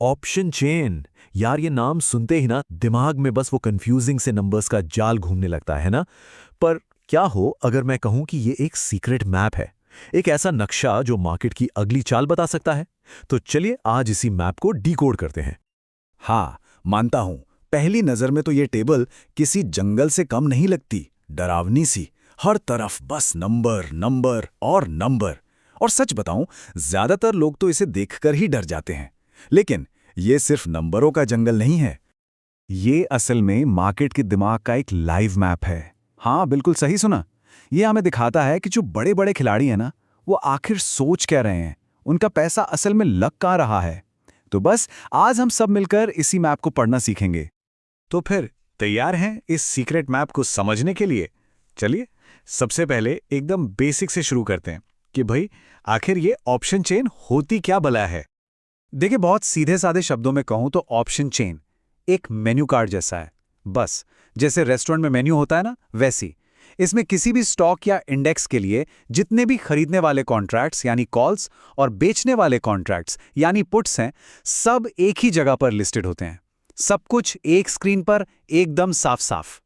Option chain. यार ये नाम सुनते ही ना दिमाग में बस वो कंफ्यूजिंग से नंबर्स का जाल घूमने लगता है ना। पर क्या हो अगर मैं कहूं कि ये एक सीक्रेट मैप है, एक ऐसा नक्शा जो मार्केट की अगली चाल बता सकता है। तो चलिए आज इसी मैप को डीकोड करते हैं। हाँ, मानता हूं। पहली नजर में तो ये टेबल किसी जंगल से कम नहीं लगती, डरावनी सी। हर तरफ बस नंबर नंबर और नंबर। और सच बताऊं, ज्यादातर लोग तो इसे देखकर ही डर जाते हैं। लेकिन ये सिर्फ नंबरों का जंगल नहीं है। ये असल में मार्केट के दिमाग का एक लाइव मैप है। हाँ, बिल्कुल सही सुना। ये हमें दिखाता है कि जो बड़े बड़े खिलाड़ी हैं ना, वो आखिर सोच क्या रहे हैं, उनका पैसा असल में लग कहाँ रहा है। तो बस आज हम सब मिलकर इसी मैप को पढ़ना सीखेंगे। तो फिर तैयार हैं इस सीक्रेट मैप को समझने के लिए? चलिए सबसे पहले एकदम बेसिक से शुरू करते हैं कि भाई आखिर ये ऑप्शन चेन होती क्या भला है। देखिए, बहुत सीधे साधे शब्दों में कहूं तो ऑप्शन चेन एक मेन्यू कार्ड जैसा है। बस जैसे रेस्टोरेंट में मेन्यू होता है ना, वैसी। इसमें किसी भी स्टॉक या इंडेक्स के लिए जितने भी खरीदने वाले कॉन्ट्रैक्ट्स यानी कॉल्स और बेचने वाले कॉन्ट्रैक्ट्स यानी पुट्स हैं, सब एक ही जगह पर लिस्टेड होते हैं। सब कुछ एक स्क्रीन पर एकदम साफ साफ।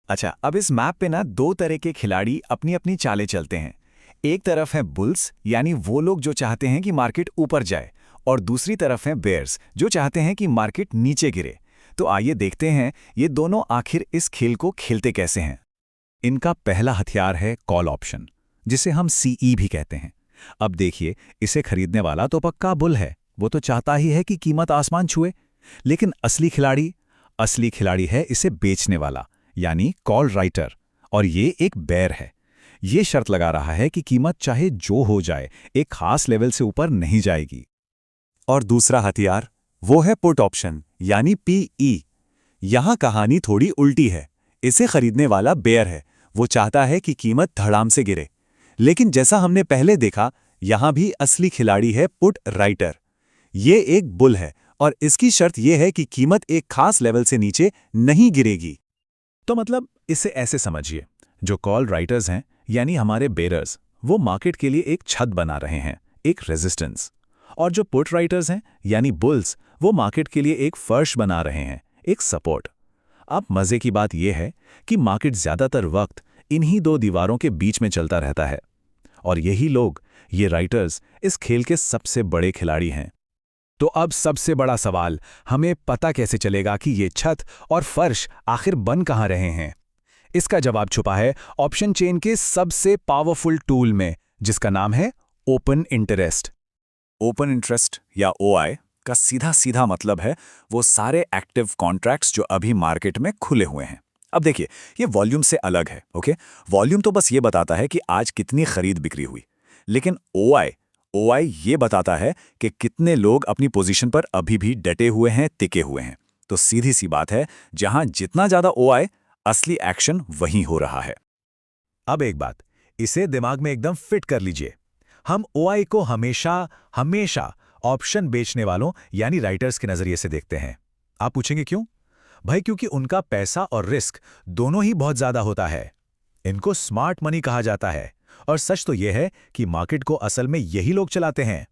अच्छा, अब इस मैप पे ना दो तरह के खिलाड़ी अपनी अपनी चालें चलते हैं। एक तरफ है बुल्स, यानी वो लोग जो चाहते हैं कि मार्केट ऊपर जाए, और दूसरी तरफ है बेयर्स, जो चाहते हैं कि मार्केट नीचे गिरे। तो आइए देखते हैं ये दोनों आखिर इस खेल को खेलते कैसे हैं। इनका पहला हथियार है कॉल ऑप्शन, जिसे हम सीई भी कहते हैं। अब देखिए, इसे खरीदने वाला तो पक्का बुल है, वो तो चाहता ही है कि कीमत आसमान छुए। लेकिन असली खिलाड़ी है इसे बेचने वाला, यानी कॉल राइटर। और ये एक बेयर है। ये शर्त लगा रहा है कि कीमत चाहे जो हो जाए, एक खास लेवल से ऊपर नहीं जाएगी। और दूसरा हथियार वो है पुट ऑप्शन, यानी पीई। यहां कहानी थोड़ी उल्टी है। इसे खरीदने वाला बेयर है, वो चाहता है कि कीमत धड़ाम से गिरे। लेकिन जैसा हमने पहले देखा, यहां भी असली खिलाड़ी है पुट राइटर। ये एक बुल है और इसकी शर्त यह है कि कीमत एक खास लेवल से नीचे नहीं गिरेगी। तो मतलब इसे ऐसे समझिए, जो कॉल राइटर्स हैं यानी हमारे बेरर्स, वो मार्केट के लिए एक छत बना रहे हैं, एक रेजिस्टेंस। और जो पुट राइटर्स हैं यानी बुल्स, वो मार्केट के लिए एक फर्श बना रहे हैं, एक सपोर्ट। अब मजे की बात यह है कि मार्केट ज्यादातर वक्त इन्हीं दो दीवारों के बीच में चलता रहता है। और यही लोग, ये राइटर्स, इस खेल के सबसे बड़े खिलाड़ी हैं। तो अब सबसे बड़ा सवाल, हमें पता कैसे चलेगा कि ये छत और फर्श आखिर बन कहां रहे हैं? इसका जवाब छुपा है ऑप्शन चेन के सबसे पावरफुल टूल में, जिसका नाम है ओपन इंटरेस्ट। ओपन इंटरेस्ट या ओआई का सीधा सीधा मतलब है वो सारे एक्टिव कॉन्ट्रैक्ट्स जो अभी मार्केट में खुले हुए हैं। अब देखिए, ये वॉल्यूम से अलग है। ओके, वॉल्यूम तो बस ये बताता है कि आज कितनी खरीद बिक्री हुई। लेकिन ओआई ये बताता है कि कितने लोग अपनी पोजीशन पर अभी भी डटे हुए हैं, टिके हुए हैं। तो सीधी सी बात है, जहां जितना ज्यादा ओआई, असली एक्शन वहीं हो रहा है। अब एक बात, इसे दिमाग में एकदम फिट कर लीजिए। हम ओआई को हमेशा ऑप्शन बेचने वालों यानी राइटर्स के नजरिए से देखते हैं। आप पूछेंगे क्यों? भाई क्योंकि उनका पैसा और रिस्क दोनों ही बहुत ज्यादा होता है। इनको स्मार्ट मनी कहा जाता है। और सच तो यह है कि मार्केट को असल में यही लोग चलाते हैं।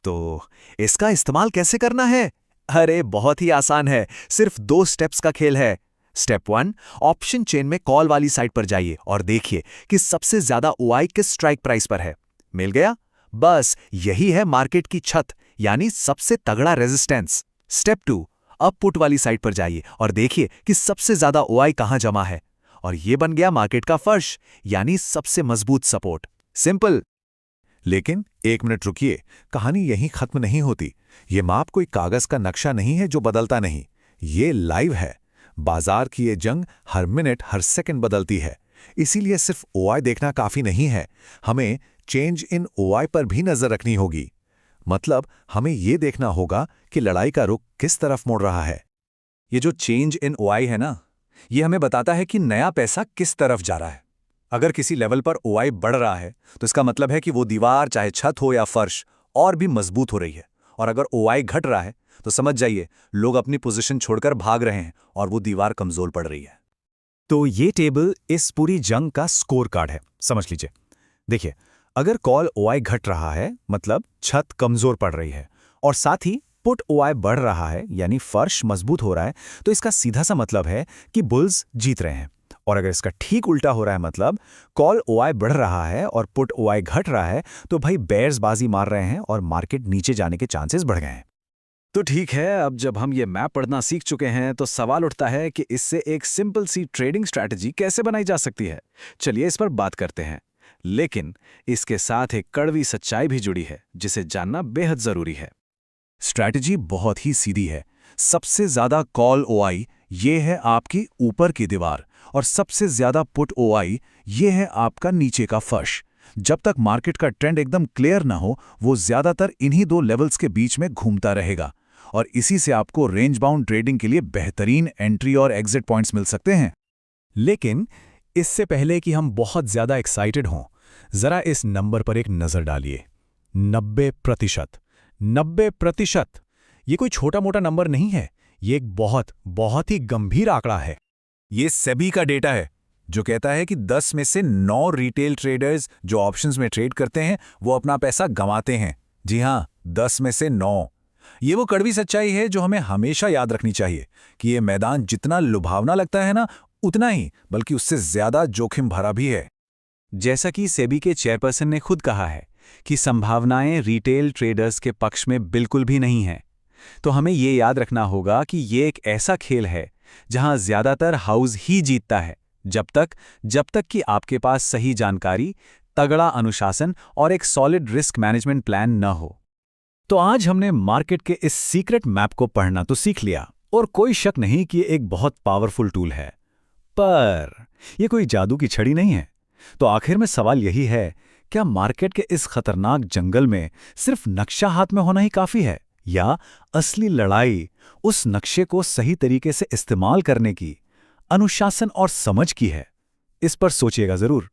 तो इसका इस्तेमाल कैसे करना है? अरे बहुत ही आसान है, सिर्फ 2 स्टेप्स का खेल है। स्टेप 1, ऑप्शन चेन में कॉल वाली साइड पर जाइए और देखिए कि सबसे ज्यादा ओआई किस स्ट्राइक प्राइस पर है। मिल गया? बस यही है मार्केट की छत, यानी सबसे तगड़ा रेजिस्टेंस। स्टेप 2, अब पुट वाली साइड पर जाइए और देखिए कि सबसे ज्यादा ओआई कहां जमा है। और यह बन गया मार्केट का फर्श, यानी सबसे मजबूत सपोर्ट। सिंपल। लेकिन एक मिनट रुकिए, कहानी यहीं खत्म नहीं होती। ये माप कोई कागज का नक्शा नहीं है जो बदलता नहीं। ये लाइव है। बाजार की ये जंग हर मिनट हर सेकंड बदलती है। इसीलिए सिर्फ ओआई देखना काफी नहीं है, हमें चेंज इन ओआई पर भी नजर रखनी होगी। मतलब हमें ये देखना होगा कि लड़ाई का रुख किस तरफ मुड़ रहा है। ये जो चेंज इन ओआई है ना, ये हमें बताता है कि नया पैसा किस तरफ जा रहा है। अगर किसी लेवल पर ओआई बढ़ रहा है तो इसका मतलब है कि वो दीवार, चाहे छत हो या फर्श, और भी मजबूत हो रही है। और अगर ओआई घट रहा है तो समझ जाइए लोग अपनी पोजीशन छोड़कर भाग रहे हैं और वो दीवार कमजोर पड़ रही है। तो ये टेबल इस पूरी जंग का स्कोर कार्ड है, समझ लीजिए। देखिए, अगर कॉल ओआई घट रहा है मतलब छत कमजोर पड़ रही है, और साथ ही पुट ओआई बढ़ रहा है यानी फर्श मजबूत हो रहा है, तो इसका सीधा सा मतलब है कि बुल्स जीत रहे हैं। और अगर इसका ठीक उल्टा हो रहा है, मतलब कॉल ओआई बढ़ रहा है और पुट ओआई घट रहा है, तो भाई बेयर्स बाजी मार रहे हैं और मार्केट नीचे जाने के चांसेस बढ़ गए हैं। तो ठीक है, अब जब हम ये मैप पढ़ना सीख चुके हैं तो सवाल उठता है कि इससे एक सिंपल सी ट्रेडिंग स्ट्रैटेजी कैसे बनाई जा सकती है। चलिए इस पर बात करते हैं, लेकिन इसके साथ एक कड़वी सच्चाई भी जुड़ी है जिसे जानना बेहद जरूरी है। स्ट्रैटेजी बहुत ही सीधी है। सबसे ज्यादा कॉल ओआई ये है आपकी ऊपर की दीवार, और सबसे ज्यादा पुट ओआई ये है आपका नीचे का फर्श। जब तक मार्केट का ट्रेंड एकदम क्लियर ना हो, वो ज्यादातर इन्हीं दो लेवल्स के बीच में घूमता रहेगा, और इसी से आपको रेंज बाउंड ट्रेडिंग के लिए बेहतरीन एंट्री और एग्जिट पॉइंट्स मिल सकते हैं। लेकिन इससे पहले कि हम बहुत ज्यादा एक्साइटेड हों, जरा इस नंबर पर एक नजर डालिए। 90%। 90%। ये कोई छोटा मोटा नंबर नहीं है, ये एक बहुत ही गंभीर आंकड़ा है। ये सेबी का डेटा है जो कहता है कि 10 में से 9 रिटेल ट्रेडर्स जो ऑप्शंस में ट्रेड करते हैं वो अपना पैसा गंवाते हैं। जी हां, 10 में से 9। ये वो कड़वी सच्चाई है जो हमें हमेशा याद रखनी चाहिए कि ये मैदान जितना लुभावना लगता है ना, उतना ही बल्कि उससे ज्यादा जोखिम भरा भी है। जैसा कि सेबी के चेयरपर्सन ने खुद कहा है कि संभावनाएं रिटेल ट्रेडर्स के पक्ष में बिल्कुल भी नहीं हैं, तो हमें ये याद रखना होगा कि ये एक ऐसा खेल है जहां ज्यादातर हाउस ही जीतता है, जब तक कि आपके पास सही जानकारी, तगड़ा अनुशासन और एक सॉलिड रिस्क मैनेजमेंट प्लान न हो। तो आज हमने मार्केट के इस सीक्रेट मैप को पढ़ना तो सीख लिया, और कोई शक नहीं कि ये एक बहुत पावरफुल टूल है, पर यह कोई जादू की छड़ी नहीं है। तो आखिर में सवाल यही है, क्या मार्केट के इस खतरनाक जंगल में सिर्फ नक्शा हाथ में होना ही काफी है, या असली लड़ाई उस नक्शे को सही तरीके से इस्तेमाल करने की, अनुशासन और समझ की है? इस पर सोचिएगा जरूर।